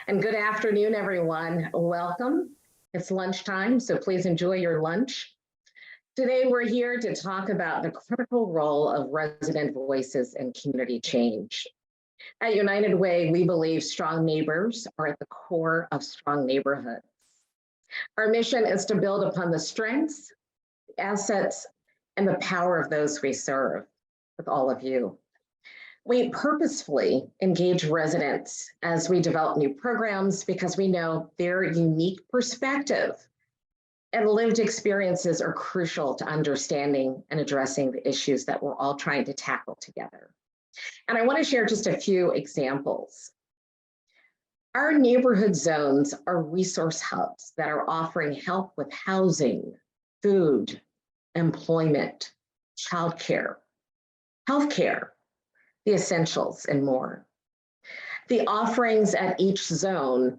And good afternoon, everyone. Welcome. It's lunchtime, so please enjoy your lunch. Today, we're here to talk about the critical role of resident voices in community change. At United Way, we believe strong neighbors are at the core of strong neighborhoods. Our mission is to build upon the strengths, assets, and the power of those we serve with all of you. We purposefully engage residents as we develop new programs because we know their unique perspective and lived experiences are crucial to understanding and addressing the issues that we're all trying to tackle together. And I want to share just a few examples. Our neighborhood zones are resource hubs that are offering help with housing, food, employment, childcare, healthcare, the essentials, and more. The offerings at each zone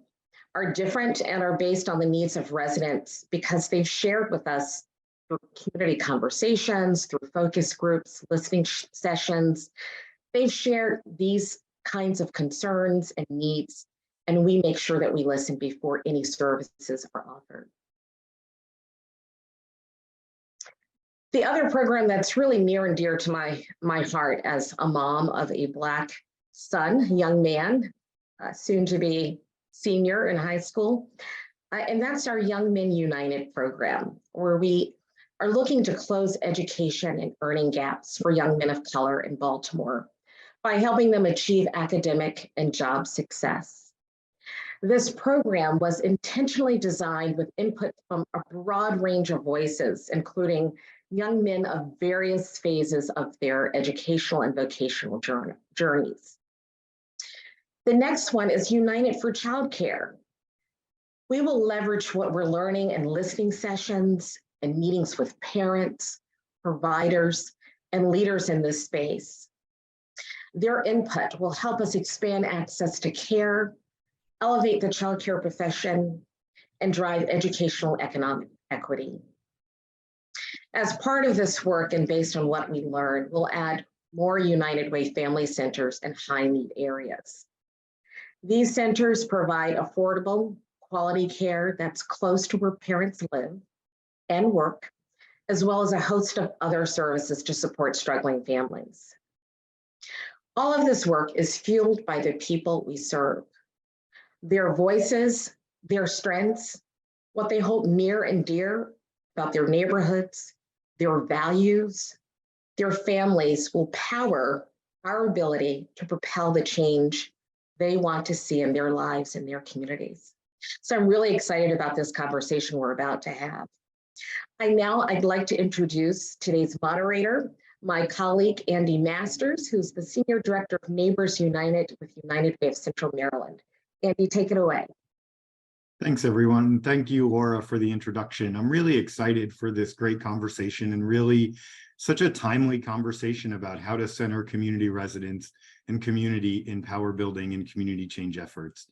are different and are based on the needs of residents because they've shared with us through community conversations, through focus groups, listening sessions. They've shared these kinds of concerns and needs, and we make sure that we listen before any services are offered. The other program that's really near and dear to my heart as a mom of a Black son, young man, soon to be senior in high school, and that's our Young Men United program, where we are looking to close education and earning gaps for young men of color in Baltimore by helping them achieve academic and job success. This program was intentionally designed with input from a broad range of voices, including young men of various phases of their educational and vocational journeys. The next one is United for Childcare. We will leverage what we're learning in listening sessions and meetings with parents, providers, and leaders in this space. Their input will help us expand access to care, elevate the childcare profession, and drive educational economic equity. As part of this work and based on what we learned, we'll add more United Way family centers in high-need areas. These centers provide affordable, quality care that's close to where parents live and work, as well as a host of other services to support struggling families. All of this work is fueled by the people we serve. Their voices, their strengths, what they hold near and dear about their neighborhoods, their values, their families will power our ability to propel the change they want to see in their lives and their communities. So I'm really excited about this conversation we're about to have. I'd like to introduce today's moderator, my colleague, Andy Masters, who's the Senior Director of Neighbors United with United Way of Central Maryland. Andy, take it away. Thanks, everyone. Thank you, Laura, for the introduction. I'm really excited for this great conversation and really such a timely conversation about how to center community residents and community in power building and community change efforts.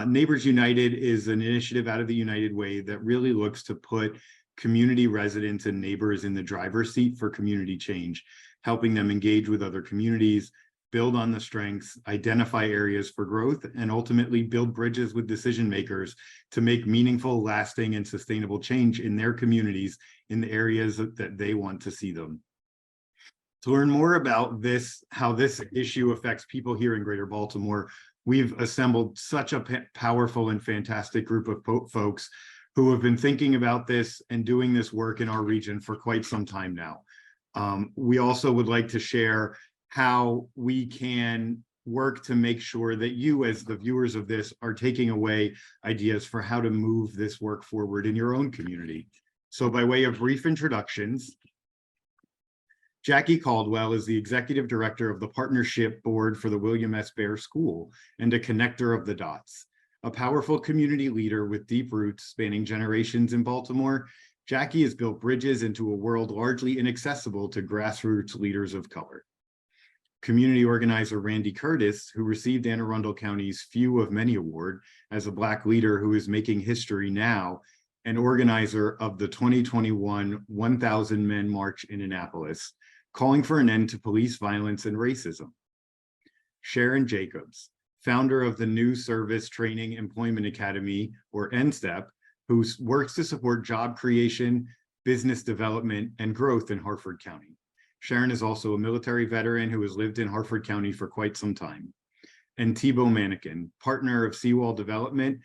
Neighbors United is an initiative out of the United Way that really looks to put community residents and neighbors in the driver's seat for community change, helping them engage with other communities, build on the strengths, identify areas for growth, and ultimately build bridges with decision makers to make meaningful, lasting, and sustainable change in their communities in the areas that they want to see them. To learn more about this, how this issue affects people here in Greater Baltimore, we've assembled such a powerful and fantastic group of folks who have been thinking about this and doing this work in our region for quite some time now. We also would like to share how we can work to make sure that you, as the viewers of this, are taking away ideas for how to move this work forward in your own community. So by way of brief introductions, Jackie Caldwell is the Executive Director of the Partnership Board for the William S. Baer School and a connector of the dots. A powerful community leader with deep roots spanning generations in Baltimore, Jackie has built bridges into a world largely inaccessible to grassroots leaders of color. Community organizer Randy Curtis, who received Anne Arundel County's Few of Many Award as a Black leader who is making history now, and organizer of the 2021 1,000 Men March in Annapolis, calling for an end to police violence and racism. Sharon Jacobs, founder of the New Service Training Employment Academy, or NSTEP, who works to support job creation, business development, and growth in Harford County. Sharon is also a military veteran who has lived in Harford County for quite some time. And Thibaut Manikin, partner of Seawall Development,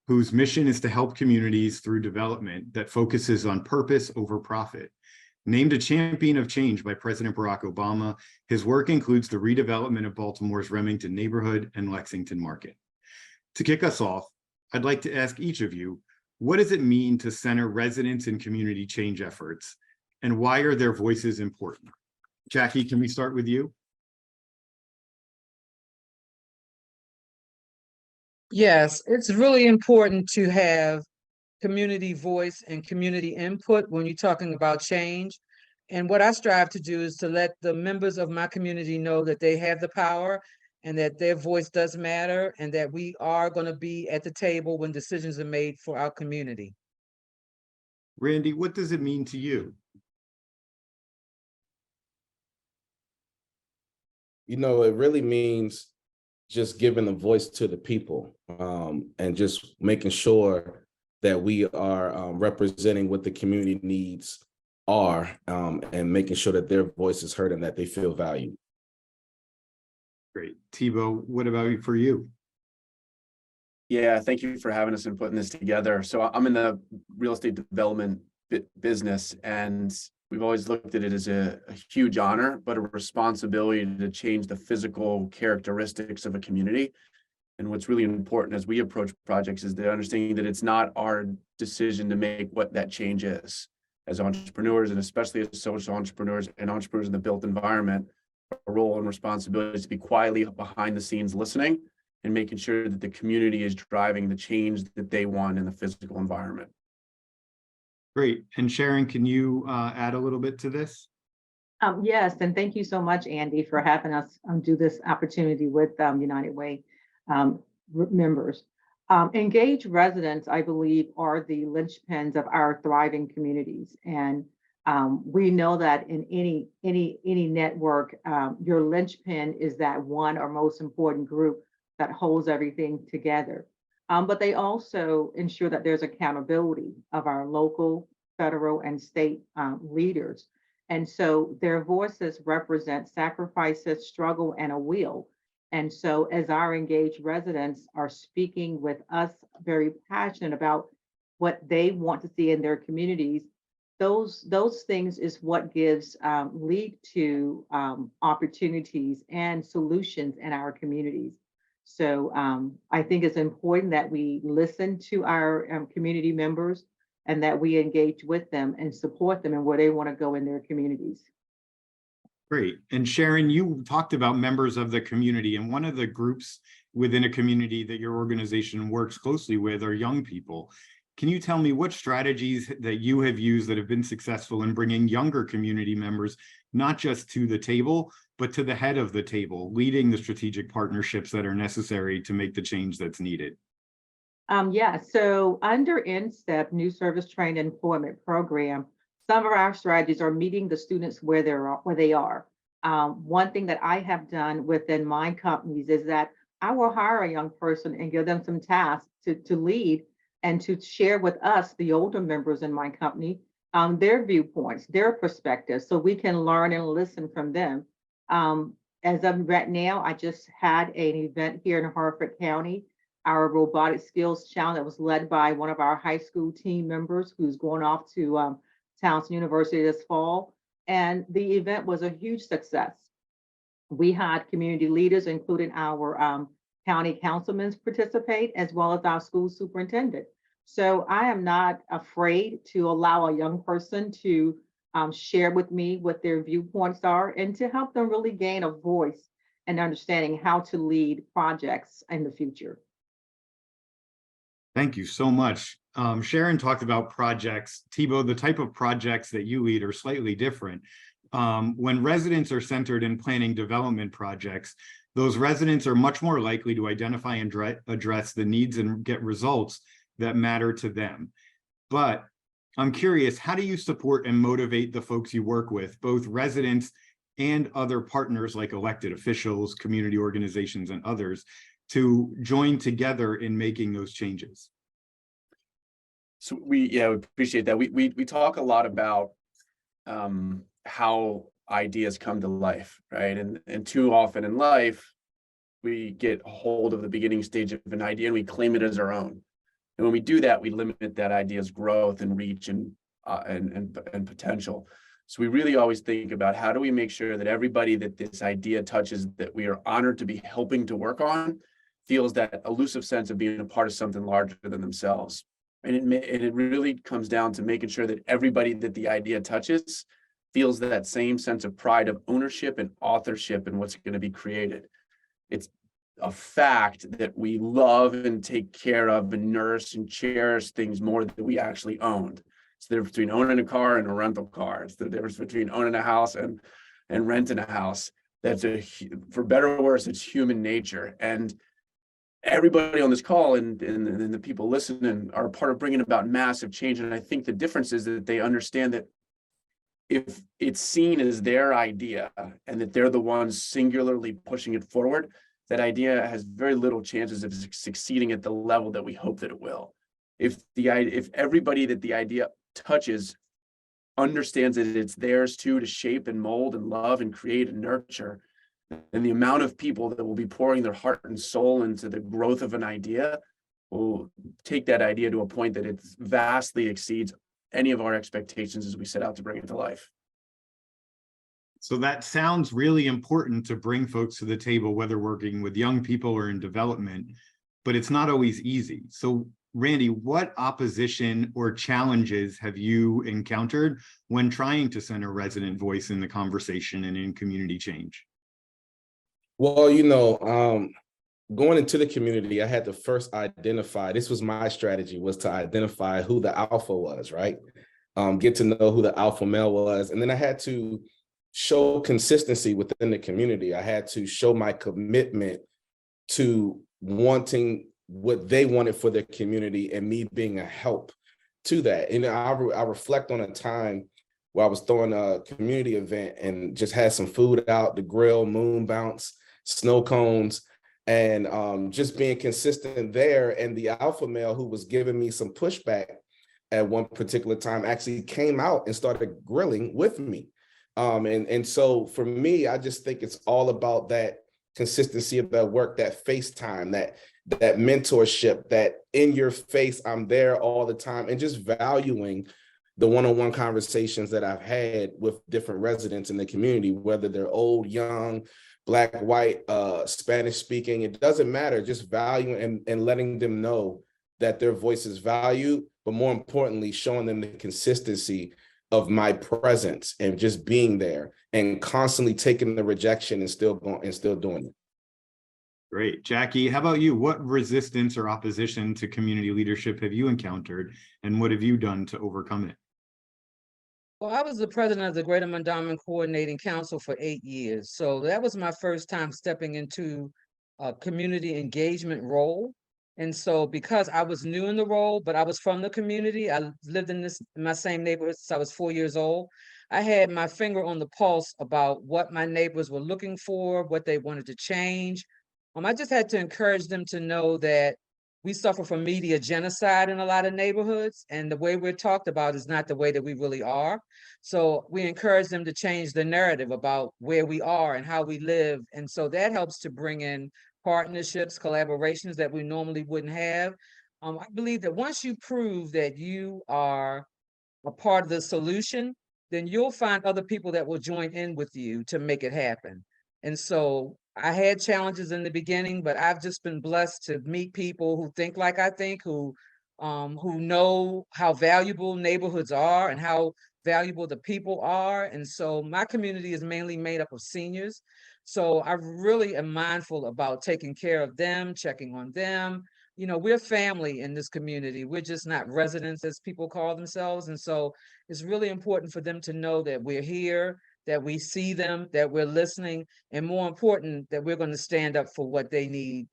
whose mission is to help communities through development that focuses on purpose over profit. Named a champion of change by President Barack Obama, his work includes the redevelopment of Baltimore's Remington neighborhood and Lexington Market. To kick us off, I'd like to ask each of you, what does it mean to center residents in community change efforts, and why are their voices important? Jackie, can we start with you? Yes, it's really important to have community voice and community input when you're talking about change. And what I strive to do is to let the members of my community know that they have the power and that their voice does matter and that we are going to be at the table when decisions are made for our community. Randy, what does it mean to you? You know, it really means just giving a voice to the people, and just making sure that we are representing what the community needs are, and making sure that their voice is heard and that they feel valued. Great. Thibaut, what about for you? Yeah, thank you for having us and putting this together. So I'm in the real estate development business, and we've always looked at it as a huge honor, but a responsibility to change the physical characteristics of a community. And what's really important as we approach projects is the understanding that it's not our decision to make what that change is. As entrepreneurs, and especially as social entrepreneurs and entrepreneurs in the built environment, our role and responsibility is to be quietly behind the scenes listening and making sure that the community is driving the change that they want in the physical environment. Great. And Sharon, can you add a little bit to this? Yes, and thank you so much, Andy, for having us do this opportunity with United Way members. Engaged residents, I believe, are the linchpins of our thriving communities. And we know that in any network, your linchpin is that one or most important group that holds everything together. But they also ensure that there's accountability of our local, federal, and state leaders. And so their voices represent sacrifices, struggle, and a will. And so as our engaged residents are speaking with us, very passionate about what they want to see in their communities, those things is what gives lead to opportunities and solutions in our communities. So I think it's important that we listen to our community members and that we engage with them and support them in where they want to go in their communities. Great. And Sharon, you talked about members of the community, and one of the groups within a community that your organization works closely with are young people. Can you tell me what strategies that you have used that have been successful in bringing younger community members, not just to the table, but to the head of the table, leading the strategic partnerships that are necessary to make the change that's needed? Yeah, so under NSTEP, New Service Trained Employment Program, some of our strategies are meeting the students where they are. One thing that I have done within my companies is that I will hire a young person and give them some tasks to lead and to share with us, the older members in my company, their viewpoints, their perspectives, so we can learn and listen from them. As of right now, I just had an event here in Harford County, our robotic skills challenge that was led by one of our high school team members who's going off to Towson University this fall. And the event was a huge success. We had community leaders, including our county councilmen, participate, as well as our school superintendent. So I am not afraid to allow a young person to share with me what their viewpoints are and to help them really gain a voice and understanding how to lead projects in the future. Thank you so much. Sharon talked about projects. Thibaut, the type of projects that you lead are slightly different. When residents are centered in planning development projects, those residents are much more likely to identify and address the needs and get results that matter to them. But I'm curious, how do you support and motivate the folks you work with, both residents and other partners like elected officials, community organizations, and others, to join together in making those changes? So we appreciate that. We talk a lot about how ideas come to life, right? And too often in life, we get a hold of the beginning stage of an idea and we claim it as our own. And when we do that, we limit that idea's growth and reach and potential. So we really always think about how do we make sure that everybody that this idea touches, that we are honored to be helping to work on, feels that elusive sense of being a part of something larger than themselves. And it really comes down to making sure that everybody that the idea touches feels that same sense of pride of ownership and authorship in what's going to be created. It's a fact that we love and take care of and nurse and cherish things more than we actually owned. It's the difference between owning a car and a rental car. It's the difference between owning a house and renting a house. That's for better or worse, it's human nature. And everybody on this call and the people listening are part of bringing about massive change. And I think the difference is that they understand that if it's seen as their idea and that they're the ones singularly pushing it forward, that idea has very little chances of succeeding at the level that we hope that it will. If everybody that the idea touches understands that it's theirs too to shape and mold and love and create and nurture, and the amount of people that will be pouring their heart and soul into the growth of an idea will take that idea to a point that it vastly exceeds any of our expectations as we set out to bring it to life. So that sounds really important to bring folks to the table, whether working with young people or in development, but it's not always easy. So Randy, what opposition or challenges have you encountered when trying to center resident voice in the conversation and in community change? Well, going into the community, I had to first identify, this was my strategy, was to identify who the alpha was, right? Get to know who the alpha male was. And then I had to show consistency within the community. I had to show my commitment to wanting what they wanted for their community and me being a help to that. And I reflect on a time where I was throwing a community event and just had some food out, the grill, moon bounce, snow cones, and just being consistent there. And the alpha male who was giving me some pushback at one particular time actually came out and started grilling with me. And so for me, I just think it's all about that consistency of that work, that FaceTime, that mentorship, that in your face, I'm there all the time, and just valuing the one-on-one conversations that I've had with different residents in the community, whether they're old, young, Black, white, Spanish speaking, it doesn't matter, just valuing and letting them know that their voice is valued, but more importantly, showing them the consistency of my presence and just being there and constantly taking the rejection and still doing it. Great. Jackie, how about you? What resistance or opposition to community leadership have you encountered, and what have you done to overcome it? Well, I was the president of the Greater Mondawmin Coordinating Council for 8 years. So that was my first time stepping into a community engagement role. And so because I was new in the role, but I was from the community, I lived in my same neighborhood since I was 4 years old. I had my finger on the pulse about what my neighbors were looking for, what they wanted to change. I just had to encourage them to know that we suffer from media genocide in a lot of neighborhoods, and the way we're talked about is not the way that we really are. So we encourage them to change the narrative about where we are and how we live. And so that helps to bring in partnerships, collaborations that we normally wouldn't have. I believe that once you prove that you are a part of the solution, then you'll find other people that will join in with you to make it happen. And so I had challenges in the beginning, but I've just been blessed to meet people who think like I think, who know how valuable neighborhoods are and how valuable the people are. And so my community is mainly made up of seniors. So I really am mindful about taking care of them, checking on them. We're family in this community. We're just not residents, as people call themselves. And so it's really important for them to know that we're here, that we see them, that we're listening, and more important, that we're going to stand up for what they need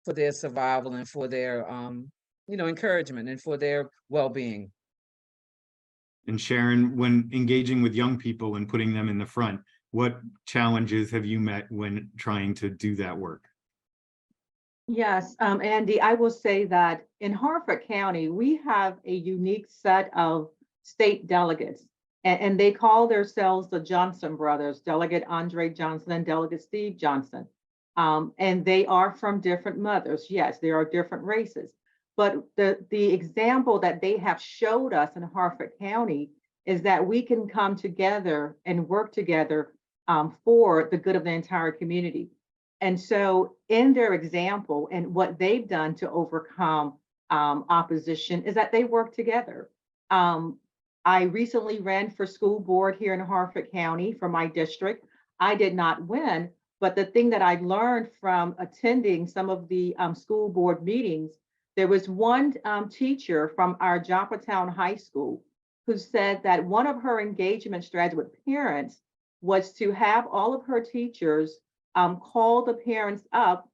for their survival and for their, encouragement and for their well-being. And Sharon, when engaging with young people and putting them in the front, what challenges have you met when trying to do that work? Yes, Andy, I will say that in Harford County, we have a unique set of state delegates, and they call themselves the Johnson brothers, Delegate Andre Johnson and Delegate Steve Johnson. And they are from different mothers. Yes, there are different races. But the example that they have showed us in Harford County is that we can come together and work together for the good of the entire community. And so, in their example and what they've done to overcome opposition is that they work together. I recently ran for school board here in Harford County for my district. I did not win, but the thing that I learned from attending some of the school board meetings, there was one teacher from our Joppatown High School who said that one of her engagement strategies with parents was to have all of her teachers call the parents up.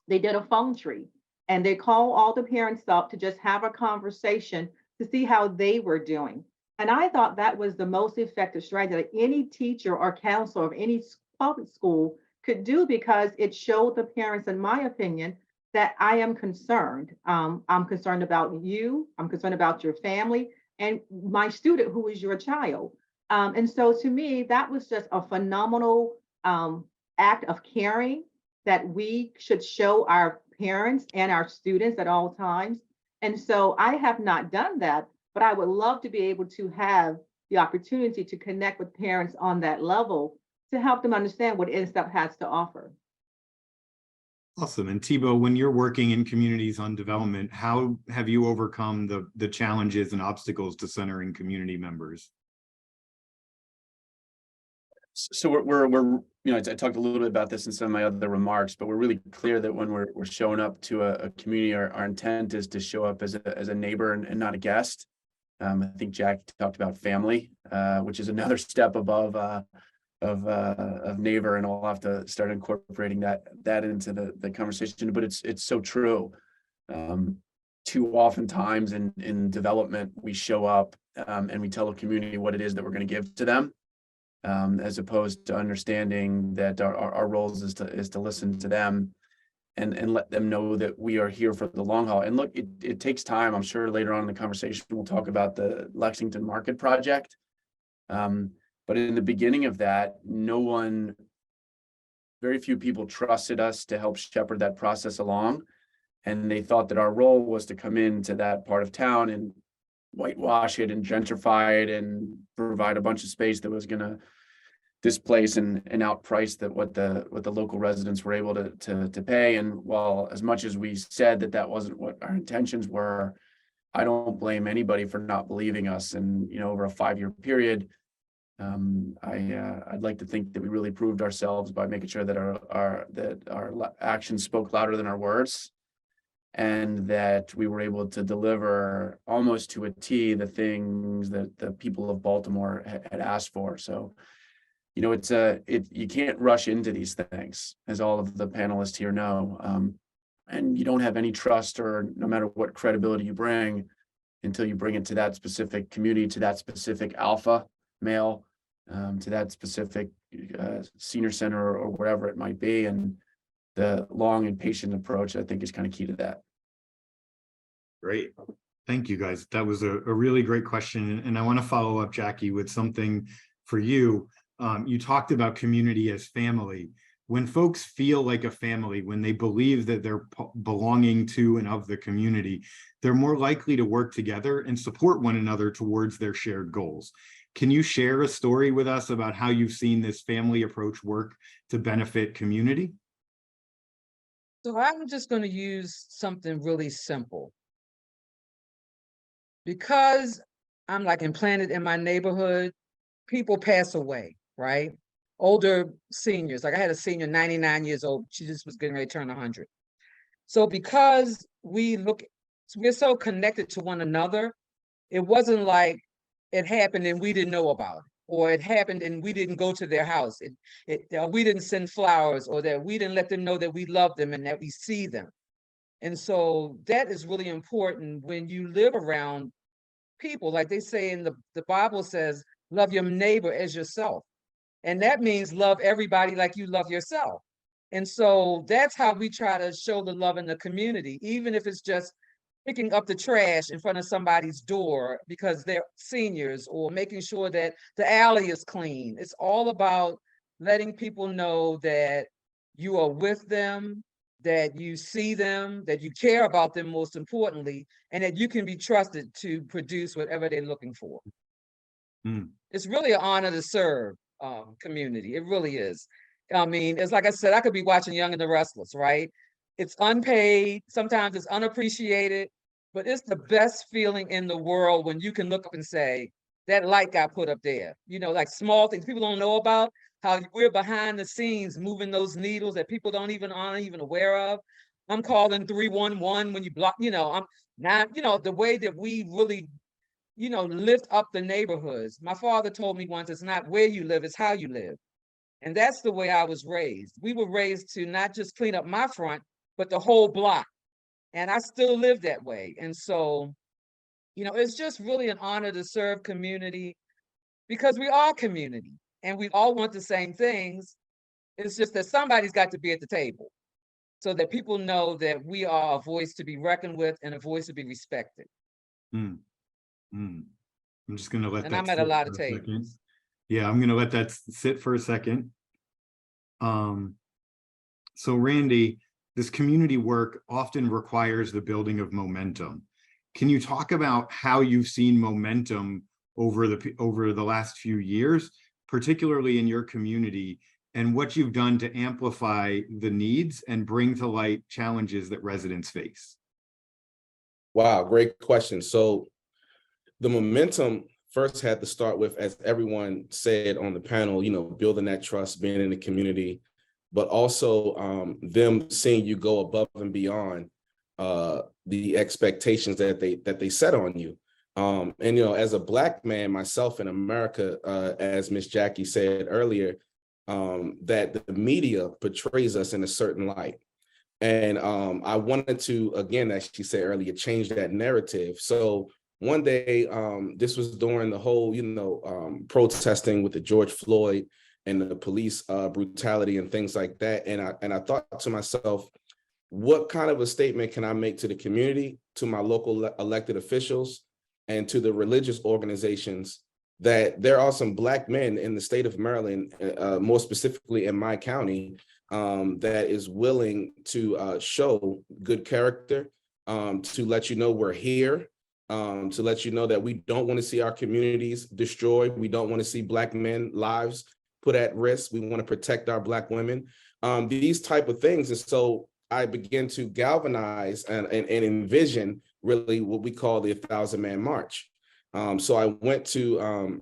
They did a phone tree and they call all the parents up to just have a conversation to see how they were doing. And I thought that was the most effective strategy that any teacher or counselor of any public school could do, because it showed the parents, in my opinion, that I am concerned. I'm concerned about you, I'm concerned about your family, and my student who is your child. And so to me, that was just a phenomenal act of caring that we should show our parents and our students at all times. And so I have not done that, but I would love to be able to have the opportunity to connect with parents on that level to help them understand what INSTEP has to offer. Awesome. And Thibault, when you're working in communities on development, how have you overcome the challenges and obstacles to centering community members? So we're I talked a little bit about this in some of my other remarks, but we're really clear that when we're showing up to a community, our intent is to show up as a neighbor and not a guest. I think Jack talked about family, which is another step above of neighbor, and I'll have to start incorporating that into the conversation. But it's so true. Too often times in development, we show up and we tell the community what it is that we're going to give to them. As opposed to understanding that our roles is to listen to them and let them know that we are here for the long haul. And look, it takes time. I'm sure later on in the conversation, we'll talk about the Lexington Market Project. But in the beginning of that, very few people trusted us to help shepherd that process along. And they thought that our role was to come into that part of town and whitewash it and gentrify it and provide a bunch of space that was going to displace and outprice what the local residents were able to pay. And while as much as we said that wasn't what our intentions were, I don't blame anybody for not believing us. And over a 5-year period, I'd like to think that we really proved ourselves by making sure that our actions spoke louder than our words, and that we were able to deliver almost to a T the things that the people of Baltimore had asked for. So, you can't rush into these things, as all of the panelists here know, and you don't have any trust, or no matter what credibility you bring, until you bring it to that specific community, to that specific alpha male, to that specific senior center or wherever it might be. And the long and patient approach, I think, is kind of key to that. Great. Thank you, guys. That was a really great question. And I want to follow up, Jackie, with something for you. You talked about community as family. When folks feel like a family, when they believe that they're belonging to and of the community, they're more likely to work together and support one another towards their shared goals. Can you share a story with us about how you've seen this family approach work to benefit community? So I'm just going to use something really simple. Because I'm like implanted in my neighborhood, people pass away, right? Older seniors, like I had a senior 99 years old, she just was getting ready to turn 100. So because we're so connected to one another, it wasn't like it happened and we didn't know about it, or it happened and we didn't go to their house, we didn't send flowers, or that we didn't let them know that we love them and that we see them. And so that is really important when you live around people. Like they say in the Bible says, love your neighbor as yourself. And that means love everybody like you love yourself. And so that's how we try to show the love in the community, even if it's just picking up the trash in front of somebody's door because they're seniors, or making sure that the alley is clean. It's all about letting people know that you are with them, that you see them, that you care about them, most importantly, and that you can be trusted to produce whatever they're looking for. Mm. It's really an honor to serve community. It really is. I mean, it's like I said, I could be watching Young and the Restless, right? It's unpaid, sometimes it's unappreciated, but it's the best feeling in the world when you can look up and say, that light got put up there. You know, like small things people don't know about, how we're behind the scenes moving those needles that people aren't even aware of. I'm calling 311 when you block, I'm not, the way that we really, lift up the neighborhoods. My father told me once, it's not where you live, it's how you live. And that's the way I was raised. We were raised to not just clean up my front, but the whole block. And I still live that way. And so, it's just really an honor to serve community, because we are community and we all want the same things. It's just that somebody's got to be at the table so that people know that we are a voice to be reckoned with and a voice to be respected. Mm. Mm. I'm just going to let And that I'm at a sit lot of for a second. tables. Yeah, I'm going to let that sit for a second. So Randy, this community work often requires the building of momentum. Can you talk about how you've seen momentum over the last few years, particularly in your community, and what you've done to amplify the needs and bring to light challenges that residents face? Wow, great question. So the momentum first had to start with, as everyone said on the panel, building that trust, being in the community, but also them seeing you go above and beyond the expectations that they set on you. And as a Black man myself in America, as Miss Jackie said earlier, that the media portrays us in a certain light. And I wanted to, again, as she said earlier, change that narrative. So one day, this was during the whole, protesting with the George Floyd and the police brutality and things like that. And I thought to myself, what kind of a statement can I make to the community, to my local elected officials, and to the religious organizations, that there are some Black men in the state of Maryland, more specifically in my county, that is willing to show good character, to let you know we're here, to let you know that we don't want to see our communities destroyed. We don't want to see Black men lives put at risk. We want to protect our Black women, these type of things. And so I began to galvanize and envision really what we call the 1,000-man march. So I went to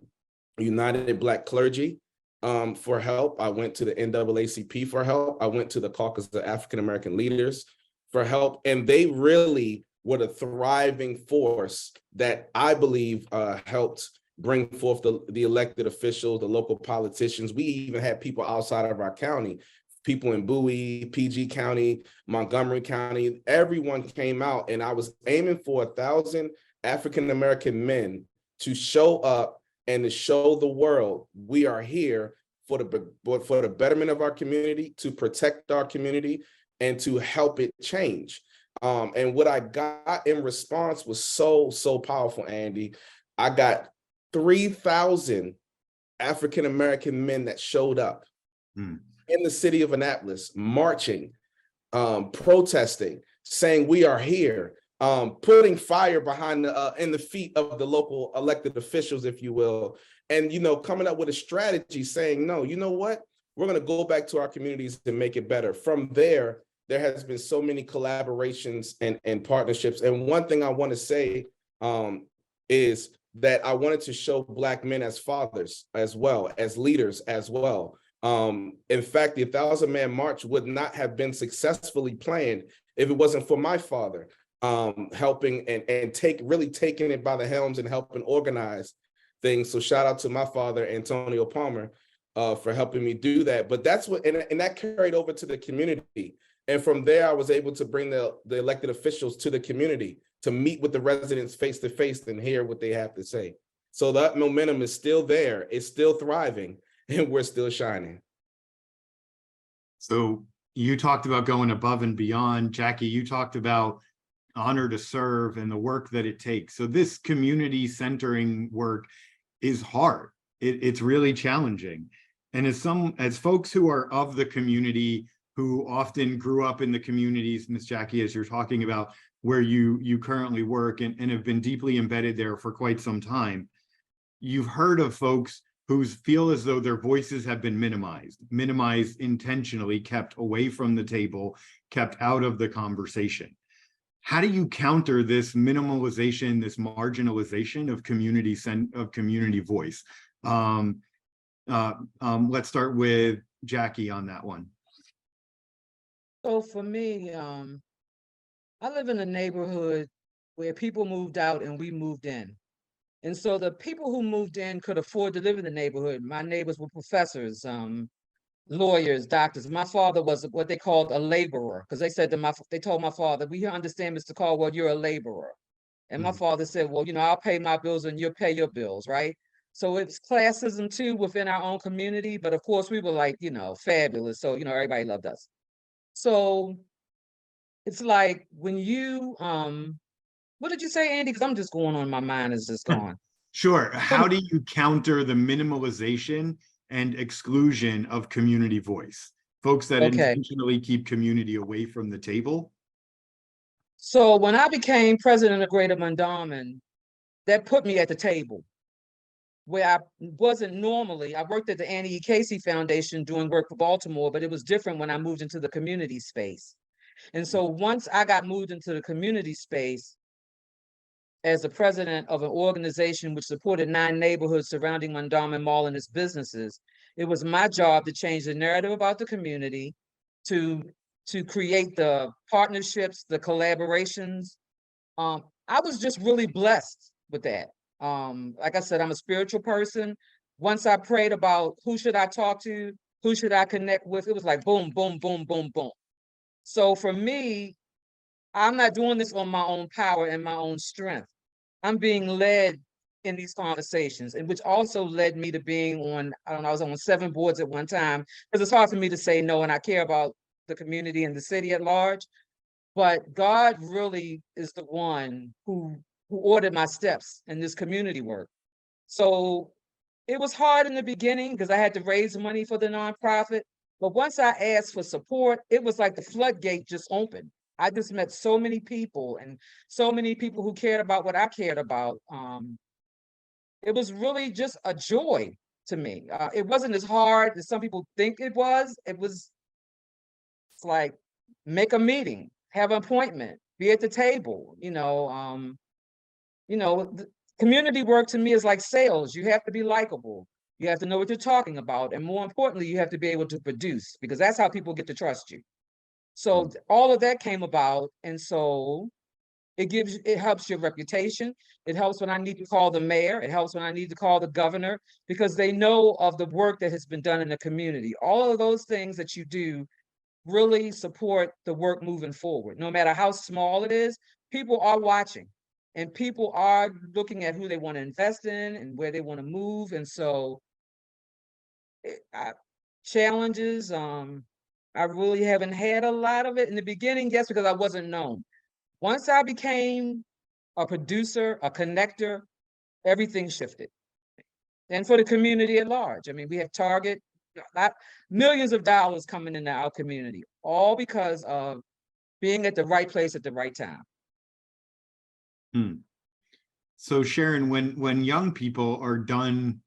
United Black Clergy for help. I went to the NAACP for help. I went to the Caucus of African American Leaders for help. And they really were the thriving force that I believe helped bring forth the elected officials, the local politicians. We even had people outside of our county, people in Bowie, PG County, Montgomery County. Everyone came out, and I was aiming for 1,000 African American men to show up and to show the world we are here for the betterment of our community, to protect our community, and to help it change. And what I got in response was so powerful, Andy. I got 3,000 African American men that showed up in the city of Annapolis, marching, protesting, saying we are here, putting fire behind in the feet of the local elected officials, if you will, and coming up with a strategy saying, no, you know what, we're going to go back to our communities and make it better. From there has been so many collaborations and partnerships. And one thing I want to say is that I wanted to show Black men as fathers, as well as leaders, as well. In fact, the 1,000-man march would not have been successfully planned if it wasn't for my father helping and really taking it by the helms and helping organize things. So shout out to my father, Antonio Palmer, for helping me do that. But that's what, and that carried over to the community. And from there, I was able to bring the elected officials to the community to meet with the residents face to face and hear what they have to say. So that momentum is still there. It's still thriving, and we're still shining. So You talked about going above and beyond. Jackie, you talked about honor to serve and the work that it takes. So this community centering work is hard. It's really challenging. And as folks who are of the community, who often grew up in the communities, Miss Jackie, as you're talking about where you currently work and have been deeply embedded there for quite some time, you've heard of folks who feel as though their voices have been minimized intentionally, kept away from the table, kept out of the conversation. How do you counter this minimalization, this marginalization of community voice? Let's start with Jackie on that one. So for me, I live in a neighborhood where people moved out and we moved in. And so the people who moved in could afford to live in the neighborhood. My neighbors were professors, lawyers, doctors. My father was what they called a laborer, because they told my father, we understand, Mr. Caldwell, you're a laborer. And my father said, well, I'll pay my bills and you'll pay your bills, right? So it's classism too within our own community. But of course, we were like, fabulous. So, everybody loved us. So it's like when you, what did you say, Andy? Because I'm just going on, my mind is just gone. Sure. How do you counter the minimalization and exclusion of community voice? Folks that intentionally keep community away from the table? So when I became president of Greater Mondawmin, that put me at the table where I wasn't normally. I worked at the Annie E. Casey Foundation doing work for Baltimore, but it was different when I moved into the community space. And so once I got moved into the community space as the president of an organization which supported 9 neighborhoods surrounding Mondawmin Mall and its businesses, it was my job to change the narrative about the community, to create the partnerships, the collaborations. I was just really blessed with that. Like I said, I'm a spiritual person. Once I prayed about who should I talk to, who should I connect with, it was like boom, boom, boom, boom, boom. So for me, I'm not doing this on my own power and my own strength. I'm being led in these conversations, and which also led me to being on, I was on 7 boards at one time, because it's hard for me to say no, and I care about the community and the city at large. But God really is the one who ordered my steps in this community work. So it was hard in the beginning because I had to raise money for the nonprofit. But once I asked for support, it was like the floodgate just opened. I just met so many people and so many people who cared about what I cared about. It was really just a joy to me. It wasn't as hard as some people think it was. It's like, make a meeting, have an appointment, be at the table. Community work to me is like sales. You have to be likable. You have to know what you're talking about. And more importantly, you have to be able to produce, because that's how people get to trust you. So all of that came about. And so it helps your reputation. It helps when I need to call the mayor. It helps when I need to call the governor, because they know of the work that has been done in the community. All of those things that you do really support the work moving forward. No matter how small it is, people are watching and people are looking at who they want to invest in and where they want to move. And so challenges, I really haven't had a lot of it in the beginning, yes, because I wasn't known. Once I became a producer, a connector, everything shifted. And for the community at large, I mean, we have Target, millions of dollars coming into our community, all because of being at the right place at the right time. So Sharon, when young people are done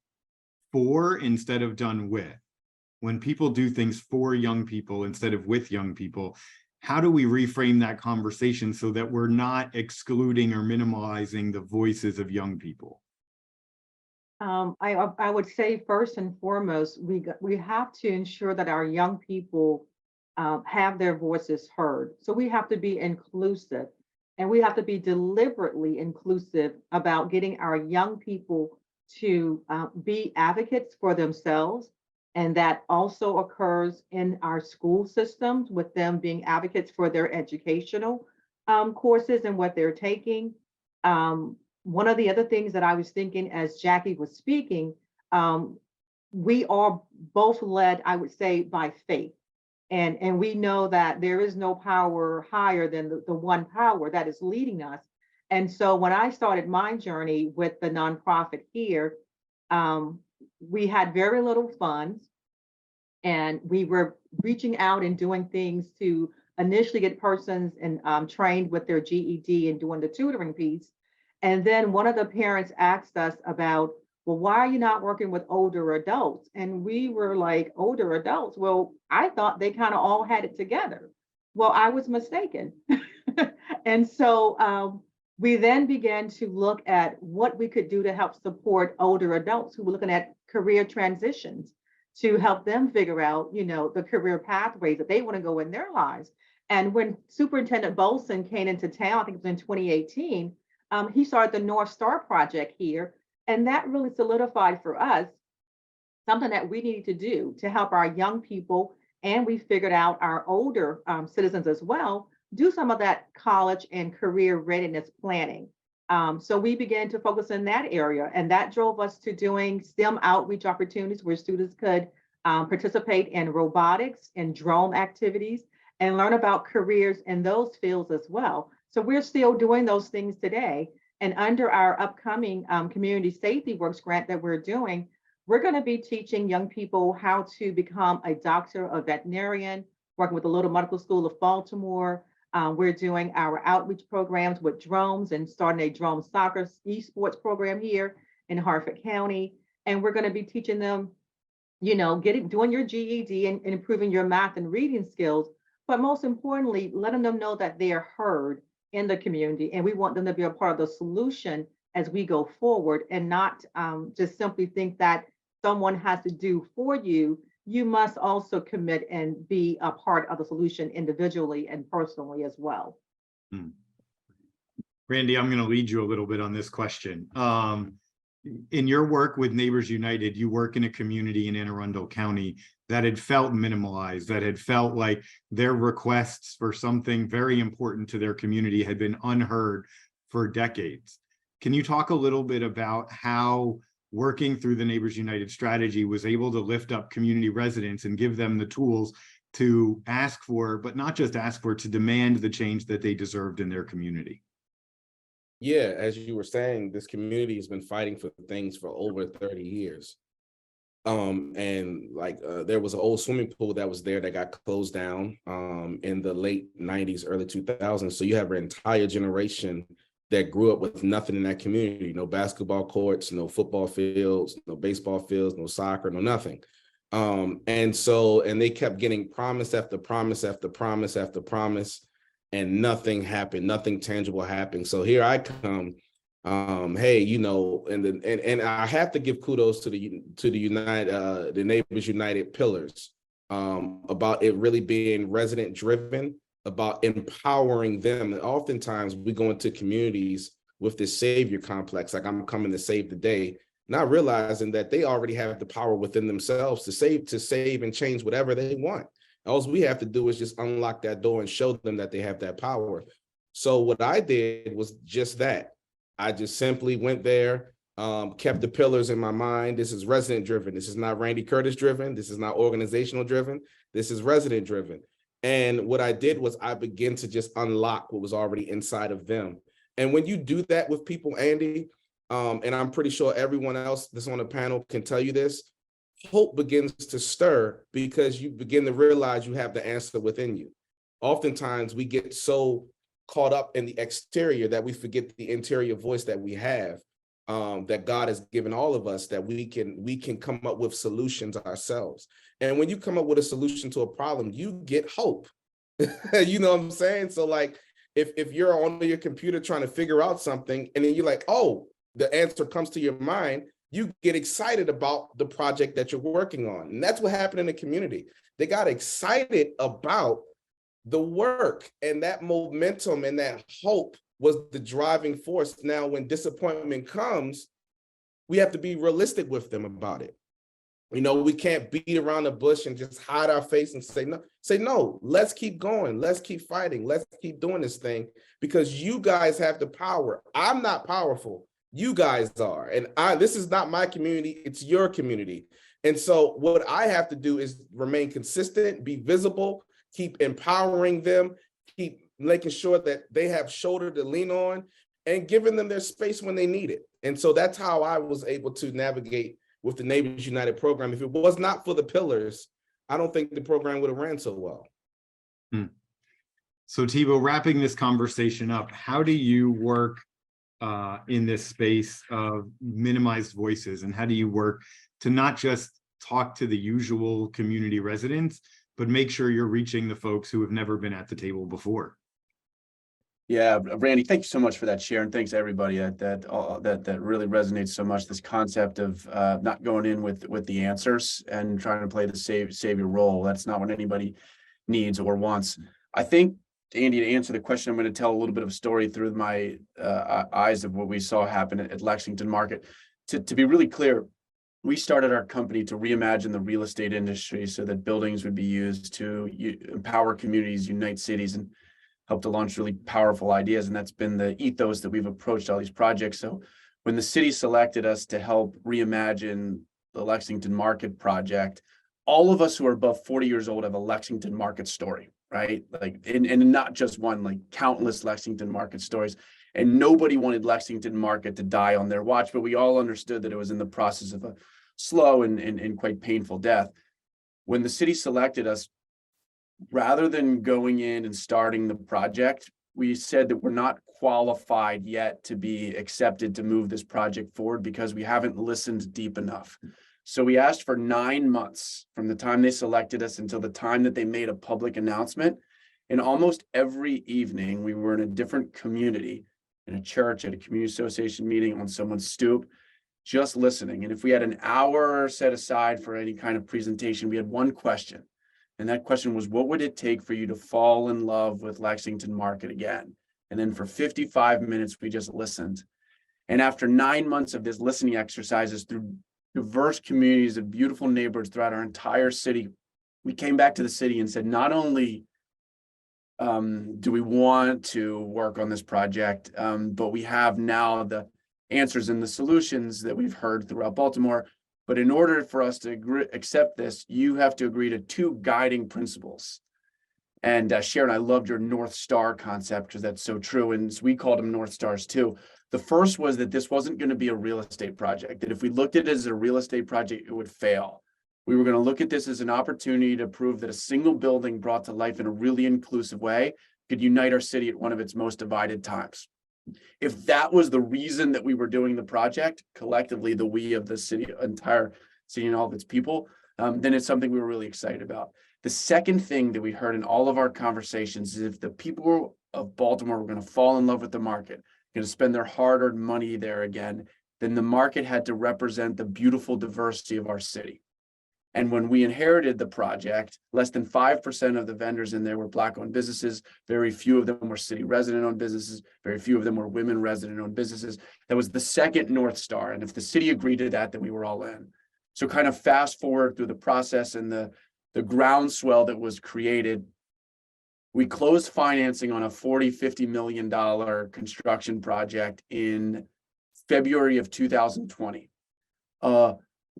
for instead of done with, when people do things for young people instead of with young people, how do we reframe that conversation so that we're not excluding or minimalizing the voices of young people? I would say first and foremost, we have to ensure that our young people have their voices heard. So we have to be inclusive, and we have to be deliberately inclusive about getting our young people to be advocates for themselves. And that also occurs in our school systems, with them being advocates for their educational courses and what they're taking. One of the other things that I was thinking as Jackie was speaking, we are both led, I would say, by faith. And we know that there is no power higher than the one power that is leading us. And so when I started my journey with the nonprofit here, we had very little funds, and we were reaching out and doing things to initially get persons and trained with their GED and doing the tutoring piece. And then one of the parents asked us about, well, why are you not working with older adults? And we were like, older adults? Well, I thought they kind of all had it together. Well, I was mistaken. And so we then began to look at what we could do to help support older adults who were looking at career transitions, to help them figure out, the career pathways that they want to go in their lives. And when Superintendent Bolson came into town, I think it was in 2018, he started the North Star Project here. And that really solidified for us something that we needed to do to help our young people. And we figured out our older citizens as well, do some of that college and career readiness planning. So we began to focus in that area, and that drove us to doing STEM outreach opportunities where students could participate in robotics and drone activities and learn about careers in those fields as well. So we're still doing those things today. And under our upcoming Community Safety Works grant that we're doing, we're going to be teaching young people how to become a doctor, a veterinarian, working with the Little Medical School of Baltimore. We're doing our outreach programs with drones and starting a drone soccer esports program here in Harford County. And we're going to be teaching them, doing your GED and improving your math and reading skills. But most importantly, letting them know that they are heard in the community. And we want them to be a part of the solution as we go forward, and not just simply think that someone has to do for you. You must also commit and be a part of the solution individually and personally as well. Randy, I'm going to lead you a little bit on this question. In your work with Neighbors United, you work in a community in Anne Arundel County that had felt minimalized, that had felt like their requests for something very important to their community had been unheard for decades. Can you talk a little bit about how working through the Neighbors United strategy was able to lift up community residents and give them the tools to ask for, but not just ask for, to demand the change that they deserved in their community? Yeah, as you were saying, this community has been fighting for things for over 30 years. And there was an old swimming pool that was there that got closed down in the late 90s, early 2000s. So you have an entire generation that grew up with nothing in that community: no basketball courts, no football fields, no baseball fields, no soccer, no nothing. And they kept getting promise after promise after promise after promise, and nothing happened, nothing tangible happened. So here I come, hey, and I have to give kudos to the Neighbors United pillars, about it really being resident driven, about empowering them. And oftentimes we go into communities with this savior complex, like I'm coming to save the day, not realizing that they already have the power within themselves to save and change whatever they want. All we have to do is just unlock that door and show them that they have that power. So what I did was just that. I just simply went there, kept the pillars in my mind. This is resident driven. This is not Randy Curtis driven. This is not organizational driven. This is resident driven. And what I did was I began to just unlock what was already inside of them. And when you do that with people, Andy, and I'm pretty sure everyone else that's on the panel can tell you this, hope begins to stir because you begin to realize you have the answer within you. Oftentimes we get so caught up in the exterior that we forget the interior voice that we have, that God has given all of us, that we can come up with solutions ourselves. And when you come up with a solution to a problem, you get hope. You know what I'm saying? So like, if you're on your computer trying to figure out something and then you're like, oh, the answer comes to your mind, you get excited about the project that you're working on. And that's what happened in the community. They got excited about the work, and that momentum and that hope was the driving force. Now, when disappointment comes, we have to be realistic with them about it. We can't beat around the bush and just hide our face and say no, let's keep going. Let's keep fighting. Let's keep doing this thing because you guys have the power. I'm not powerful. You guys are. And this is not my community. It's your community. And so what I have to do is remain consistent, be visible, keep empowering them, keep making sure that they have shoulder to lean on, and giving them their space when they need it. And so that's how I was able to navigate with the Neighbors United program. If it was not for the pillars, I don't think the program would have ran so well. So Thibault, wrapping this conversation up, how do you work in this space of minimized voices, and how do you work to not just talk to the usual community residents, but make sure you're reaching the folks who have never been at the table before? Yeah, Randy, thank you so much for that share, and thanks everybody that really resonates so much. This concept of not going in with the answers and trying to play the savior role. That's not what anybody needs or wants. I think, Andy, to answer the question, I'm going to tell a little bit of a story through my eyes of what we saw happen at Lexington Market. To be really clear, we started our company to reimagine the real estate industry so that buildings would be used to empower communities, unite cities, and help to launch really powerful ideas. And that's been the ethos that we've approached all these projects. So when the city selected us to help reimagine the Lexington Market project, all of us who are above 40 years old have a Lexington Market story, right? Like, and not just one, like countless Lexington Market stories. And nobody wanted Lexington Market to die on their watch, but we all understood that it was in the process of a slow and quite painful death. When the city selected us, rather than going in and starting the project, we said that we're not qualified yet to be accepted to move this project forward because we haven't listened deep enough. So we asked for 9 months from the time they selected us until the time that they made a public announcement. And almost every evening, we were in a different community, in a church, at a community association meeting, on someone's stoop, just listening. And if we had an hour set aside for any kind of presentation, we had one question. And that question was, what would it take for you to fall in love with Lexington Market again? And then for 55 minutes, we just listened. And after 9 months of this listening exercises through diverse communities of beautiful neighborhoods throughout our entire city, we came back to the city and said, not only do we want to work on this project, but we have now the answers and the solutions that we've heard throughout Baltimore. But in order for us to accept this, you have to agree to 2 guiding principles. And Sharon, I loved your North Star concept because that's so true. And we called them North Stars too. The first was that this wasn't going to be a real estate project, that if we looked at it as a real estate project, it would fail. We were going to look at this as an opportunity to prove that a single building brought to life in a really inclusive way could unite our city at one of its most divided times. If that was the reason that we were doing the project, collectively, the we of the city, entire city and all of its people, then it's something we were really excited about. The second thing that we heard in all of our conversations is if the people of Baltimore were going to fall in love with the market, going to spend their hard-earned money there again, then the market had to represent the beautiful diversity of our city. And when we inherited the project, less than 5% of the vendors in there were Black-owned businesses. Very few of them were city resident-owned businesses. Very few of them were women resident-owned businesses. That was the second North Star. And if the city agreed to that, then we were all in. So kind of fast forward through the process and the groundswell that was created, we closed financing on a $40-50 million construction project in February of 2020.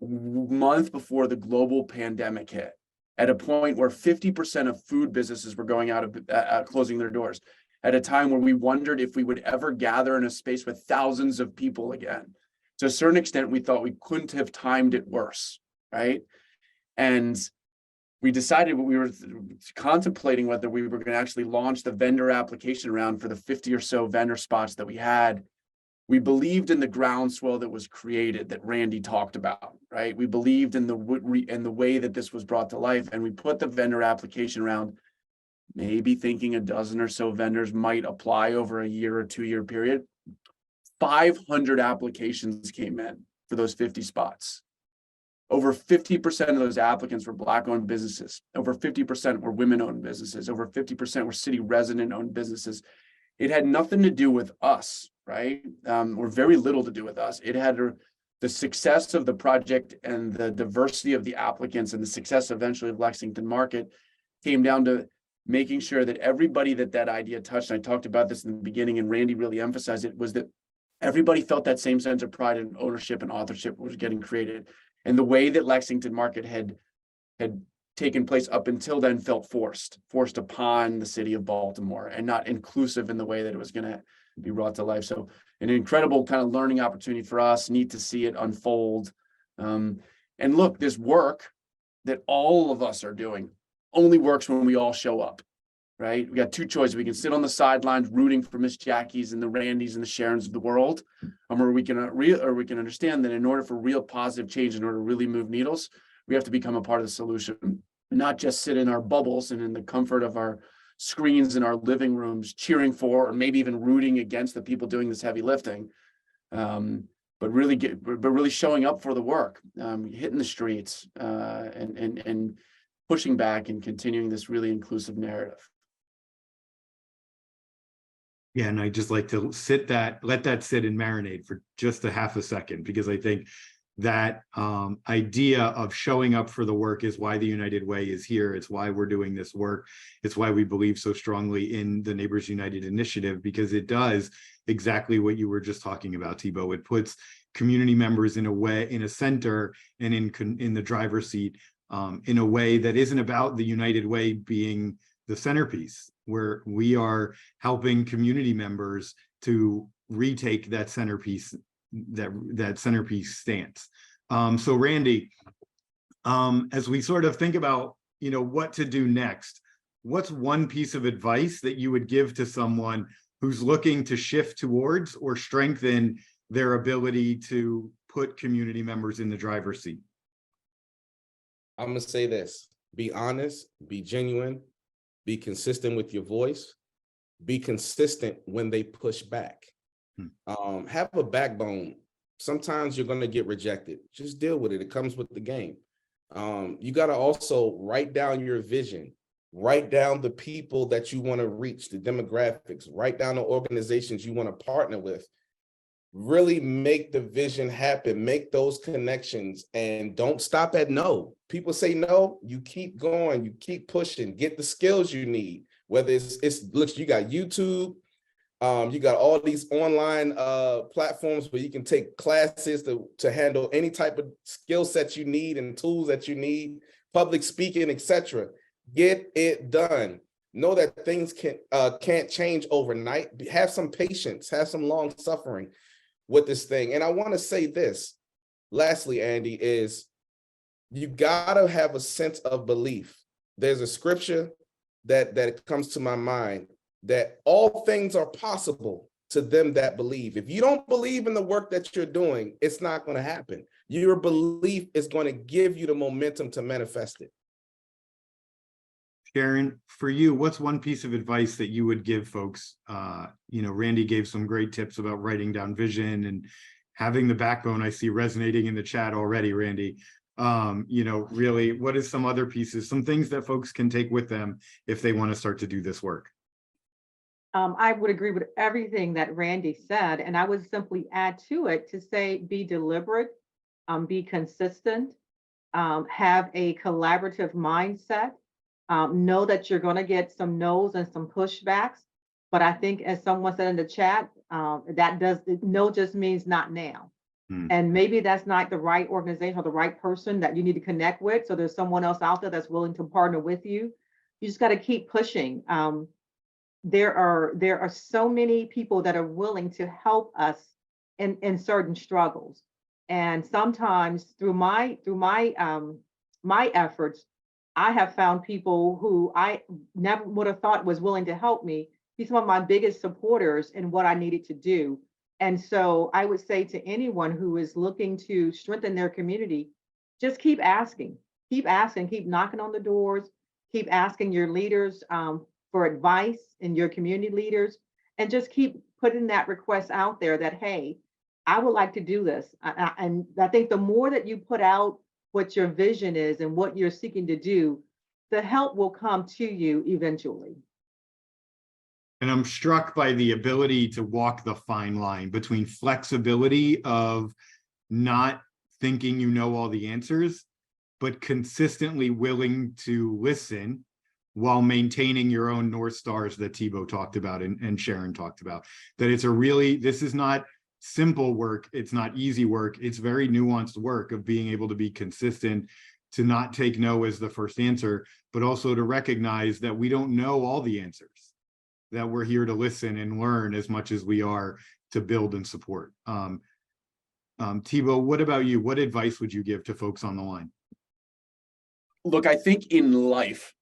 Month before the global pandemic hit, at a point where 50% of food businesses were going out of closing their doors, at a time where we wondered if we would ever gather in a space with thousands of people again. To a certain extent, we thought we couldn't have timed it worse, right? And we decided we were contemplating whether we were going to actually launch the vendor application round for the 50 or so vendor spots that we had. We believed in the groundswell that was created that Randy talked about, right? We believed in the way that this was brought to life, and we put the vendor application round, maybe thinking a dozen or so vendors might apply over a year or 2 year period. 500 applications came in for those 50 spots. Over 50% of those applicants were Black-owned businesses. Over 50% were women-owned businesses. Over 50% were city resident-owned businesses. It had nothing to do with us, right? Or very little to do with us. It had the success of the project and the diversity of the applicants and the success eventually of Lexington Market came down to making sure that everybody that idea touched, and I talked about this in the beginning and Randy really emphasized it, was that everybody felt that same sense of pride and ownership and authorship was getting created. And the way that Lexington Market had taken place up until then felt forced upon the city of Baltimore, and not inclusive in the way that it was going to be brought to life. So an incredible kind of learning opportunity for us. Neat to see it unfold. And look, this work that all of us are doing only works when we all show up, right? We got two choices. We can sit on the sidelines rooting for Miss Jackies and the Randys and the Sharons of the world, or we can understand that in order for real positive change, in order to really move needles, we have to become a part of the solution, not just sit in our bubbles and in the comfort of our screens in our living rooms, cheering for, or maybe even rooting against the people doing this heavy lifting. But really showing up for the work, hitting the streets, and pushing back and continuing this really inclusive narrative. Yeah, and I just like to let that sit and marinate for just a half a second, because I think that idea of showing up for the work is why the United Way is here. It's why we're doing this work. It's why we believe so strongly in the Neighbors United initiative, because it does exactly what you were just talking about, Thibault. It puts community members in a center and in the driver's seat, in a way that isn't about the United Way being the centerpiece, where we are helping community members to retake that centerpiece stance. So Randy, as we sort of think about, what to do next, what's one piece of advice that you would give to someone who's looking to shift towards or strengthen their ability to put community members in the driver's seat? I'm gonna say this: be honest, be genuine, be consistent with your voice, be consistent when they push back. Have a backbone. Sometimes you're going to get rejected. Just deal with it. It comes with the game. You got to also write down your vision, write down the people that you want to reach, the demographics, write down the organizations you want to partner with. Really make the vision happen, make those connections, and don't stop at no. People say no, you keep going, you keep pushing, get the skills you need. Whether look, you got YouTube, you got all these online platforms where you can take classes to handle any type of skill set you need and tools that you need, public speaking, etc. Get it done. Know that things can't change overnight. Have some patience, have some long suffering with this thing. And I want to say this, lastly, Andy, is you gotta have a sense of belief. There's a scripture that comes to my mind, that all things are possible to them that believe. If you don't believe in the work that you're doing, it's not going to happen. Your belief is going to give you the momentum to manifest it. Sharon, for you, what's one piece of advice that you would give folks? Randy gave some great tips about writing down vision and having the backbone. I see resonating in the chat already, Randy. Really, what is some other pieces, some things that folks can take with them if they want to start to do this work? I would agree with everything that Randy said, and I would simply add to it to say, be deliberate, be consistent, have a collaborative mindset. Know that you're going to get some no's and some pushbacks, but I think, as someone said in the chat, no just means not now. And maybe that's not the right organization or the right person that you need to connect with. So there's someone else out there that's willing to partner with you. You just got to keep pushing. There are so many people that are willing to help us in certain struggles. And sometimes through my efforts, I have found people who I never would have thought was willing to help me be some of my biggest supporters in what I needed to do. And so I would say to anyone who is looking to strengthen their community, just keep asking, keep knocking on the doors, keep asking your leaders for advice, and your community leaders, and just keep putting that request out there that, hey, I would like to do this. And I think the more that you put out what your vision is and what you're seeking to do, the help will come to you eventually. And I'm struck by the ability to walk the fine line between flexibility of not thinking you know all the answers, but consistently willing to listen while maintaining your own North Stars that Thibault talked about and Sharon talked about. That it's this is not simple work. It's not easy work. It's very nuanced work of being able to be consistent, to not take no as the first answer, but also to recognize that we don't know all the answers, that we're here to listen and learn as much as we are to build and support. Thibaut, what about you? What advice would you give to folks on the line? Look, I think in life,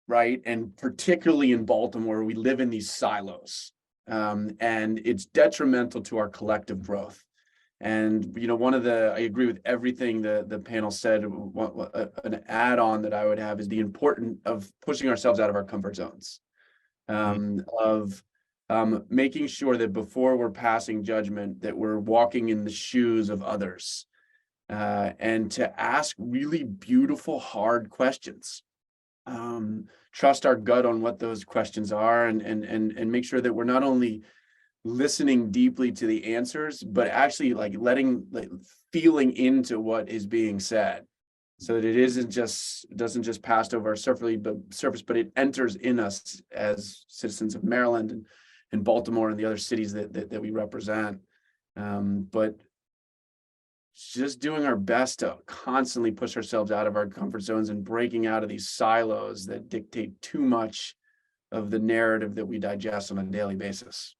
right, and particularly in Baltimore, we live in these silos, and it's detrimental to our collective growth. And I agree with everything the panel said. An add-on that I would have is the importance of pushing ourselves out of our comfort zones, of making sure that before we're passing judgment, that we're walking in the shoes of others, and to ask really beautiful, hard questions. Trust our gut on what those questions are, and make sure that we're not only listening deeply to the answers, but actually feeling into what is being said, so that it doesn't just pass over our surface, but it enters in us as citizens of Maryland and Baltimore and the other cities that we represent. But just doing our best to constantly push ourselves out of our comfort zones and breaking out of these silos that dictate too much of the narrative that we digest on a daily basis.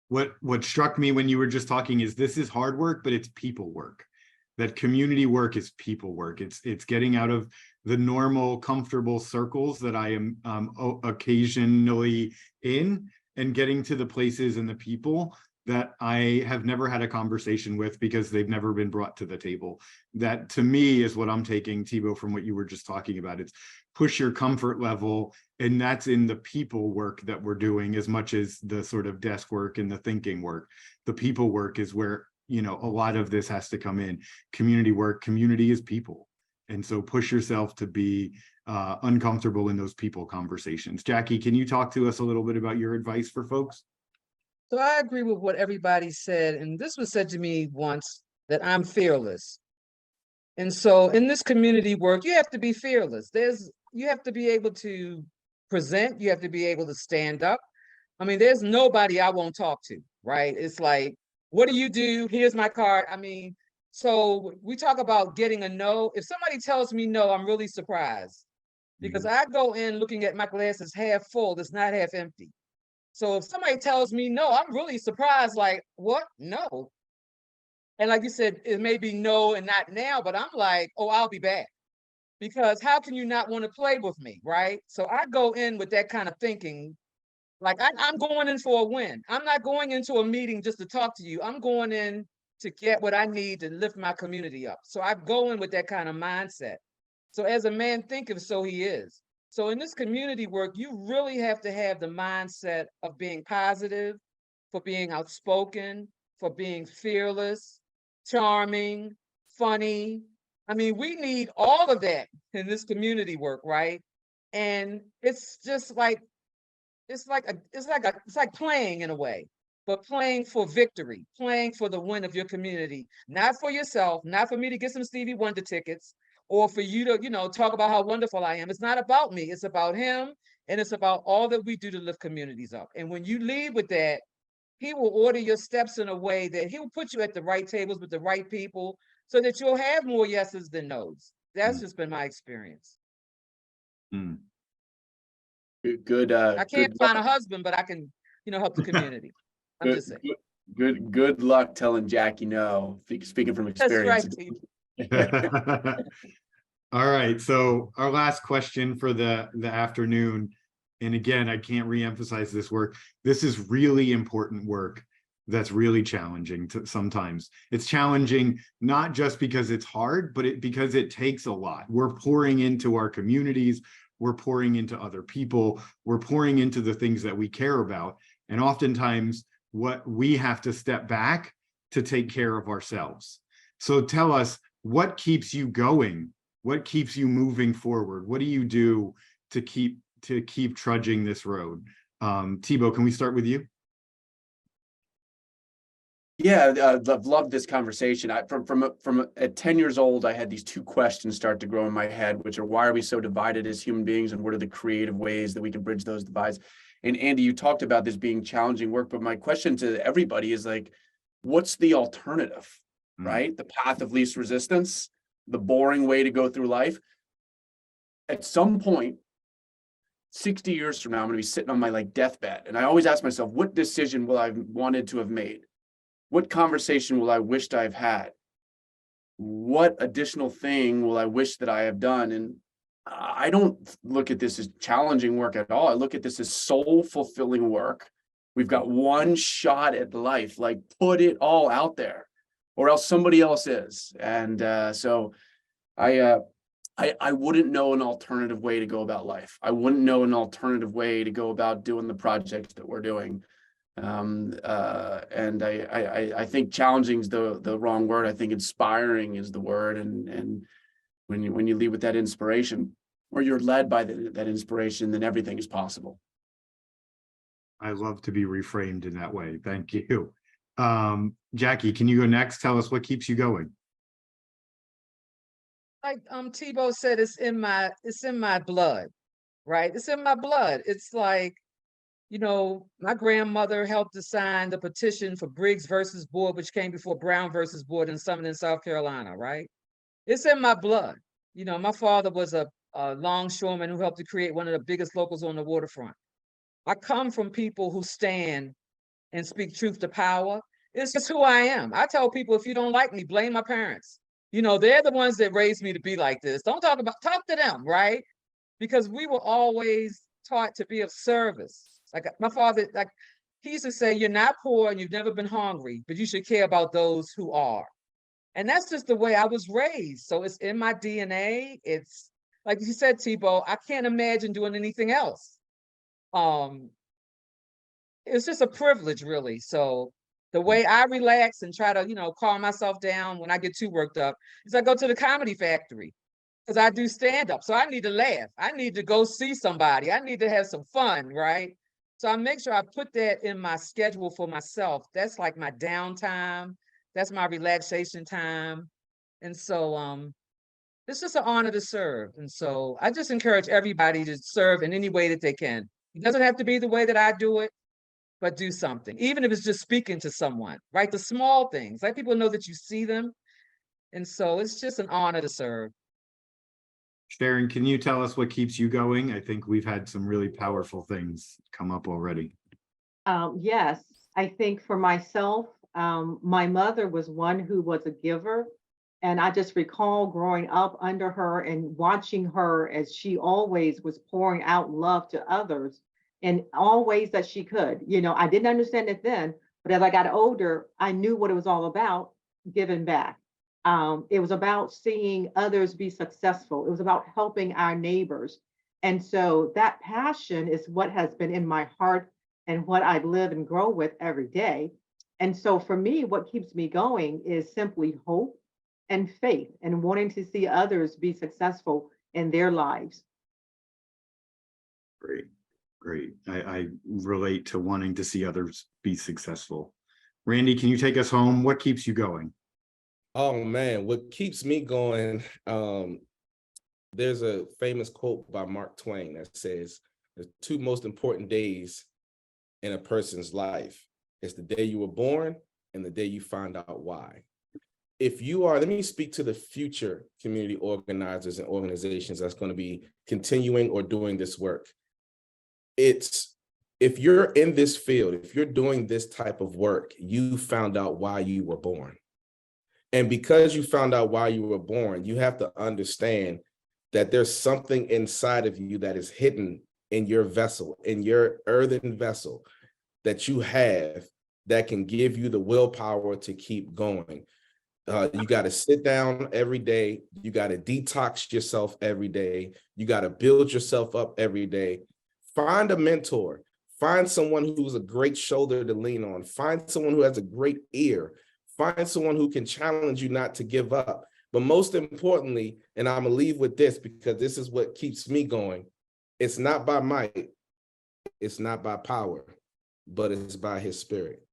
What struck me when you were just talking is this is hard work, but it's people work. That community work is people work. It's getting out of the normal, comfortable circles that I am occasionally in, and getting to the places and the people that I have never had a conversation with because they've never been brought to the table. That to me is what I'm taking, Thibaut, from what you were just talking about. It's push your comfort level, and that's in the people work that we're doing as much as the sort of desk work and the thinking work. The people work is where, a lot of this has to come in. Community work, community is people. And so push yourself to be uncomfortable in those people conversations. Jackie, can you talk to us a little bit about your advice for folks? So I agree with what everybody said, and this was said to me once, that I'm fearless. And so in this community work, you have to be fearless. You have to be able to present, you have to be able to stand up. I mean, there's nobody I won't talk to, right? It's like, what do you do? Here's my card. I mean, so we talk about getting a no. If somebody tells me no, I'm really surprised, because I go in looking at my glasses half full, it's not half empty. So if somebody tells me no, I'm really surprised, like, what? No. And like you said, it may be no and not now, but I'm like, oh, I'll be back. Because how can you not want to play with me, right? So I go in with that kind of thinking, like I'm going in for a win. I'm not going into a meeting just to talk to you. I'm going in to get what I need to lift my community up. So I go in with that kind of mindset. So as a man thinketh, so he is. So in this community work, you really have to have the mindset of being positive, for being outspoken, for being fearless, charming, funny. I mean, we need all of that in this community work, right? And it's just like, it's like playing in a way, but playing for victory, playing for the win of your community, not for yourself, not for me to get some Stevie Wonder tickets, or for you to, talk about how wonderful I am. It's not about me, it's about him, and it's about all that we do to lift communities up. And when you lead with that, he will order your steps in a way that he will put you at the right tables with the right people, so that you'll have more yeses than nos. That's just been my experience. Good. I can't find a husband, but I can, help the community. I'm just saying. Good luck telling Jackie no, speaking from experience. That's right. All right, so our last question for the afternoon, and again, I can't reemphasize this work. This is really important work that's really challenging sometimes. It's challenging not just because it's hard, but because it takes a lot. We're pouring into our communities, we're pouring into other people, we're pouring into the things that we care about. And oftentimes what we have to step back to take care of ourselves. So tell us, what keeps you going? What keeps you moving forward? What do you do to keep trudging this road? Thibaut, can we start with you? Yeah, I've loved this conversation. From at 10 years old, I had these two questions start to grow in my head, which are, why are we so divided as human beings, and what are the creative ways that we can bridge those divides? And Andy, you talked about this being challenging work, but my question to everybody is like, what's the alternative, right? The path of least resistance, the boring way to go through life. At some point, 60 years from now, I'm going to be sitting on my like deathbed. And I always ask myself, what decision will I wanted to have made? What conversation will I wished I've had? What additional thing will I wish that I have done? And I don't look at this as challenging work at all. I look at this as soul fulfilling work. We've got one shot at life, like put it all out there or else somebody else is. And so I wouldn't know an alternative way to go about life. I wouldn't know an alternative way to go about doing the projects that we're doing. And I think challenging is the wrong word. I think inspiring is the word. And when you lead with that inspiration, or you're led by that inspiration, then everything is possible. I love to be reframed in that way. Thank you. Jackie, can you go next? Tell us what keeps you going. Like Tebow said, it's in my blood, right? It's in my blood. It's like, you know, my grandmother helped to sign the petition for Briggs versus Board, which came before Brown versus Board in Summerlin, South Carolina, right? It's in my blood. You know, my father was a longshoreman who helped to create one of the biggest locals on the waterfront. I come from people who stand and speak truth to power. It's just who I am. I tell people, if you don't like me, blame my parents. You know, they're the ones that raised me to be like this. Don't talk to them, right? Because we were always taught to be of service. Like my father, like he used to say, you're not poor and you've never been hungry, but you should care about those who are. And that's just the way I was raised. So it's in my DNA. It's like you said, Tebow, I can't imagine doing anything else. It's just a privilege, really. So the way I relax and try to, you know, calm myself down when I get too worked up is I go to the Comedy Factory because I do stand up. So I need to laugh. I need to go see somebody. I need to have some fun, right? So I make sure I put that in my schedule for myself. That's like my downtime. That's my relaxation time. And so it's just an honor to serve. And so I just encourage everybody to serve in any way that they can. It doesn't have to be the way that I do it, but do something, even if it's just speaking to someone, right? The small things, let people know that you see them. And so it's just an honor to serve. Sharon, can you tell us what keeps you going? I think we've had some really powerful things come up already. Yes, I think for myself, my mother was one who was a giver. And I just recall growing up under her and watching her as she always was pouring out love to others in all ways that she could. You know, I didn't understand it then, but as I got older, I knew what it was all about, giving back. It was about seeing others be successful. It was about helping our neighbors. And so that passion is what has been in my heart and what I live and grow with every day. And so for me, what keeps me going is simply hope and faith and wanting to see others be successful in their lives. Great, great. I relate to wanting to see others be successful. Randy, can you take us home? What keeps you going? Oh man, what keeps me going, there's a famous quote by Mark Twain that says, the two most important days in a person's life is the day you were born and the day you find out why. If you are, let me speak to the future community organizers and organizations that's going to be continuing or doing this work. It's, if you're in this field, if you're doing this type of work, you found out why you were born. And because you found out why you were born, you have to understand that there's something inside of you that is hidden in your vessel, in your earthen vessel that you have that can give you the willpower to keep going. You got to sit down every day. You got to detox yourself every day. You got to build yourself up every day. Find a mentor. Find someone who's a great shoulder to lean on. Find someone who has a great ear. Find someone who can challenge you not to give up. But most importantly, and I'm going to leave with this because this is what keeps me going. It's not by might. It's not by power, but it's by his spirit.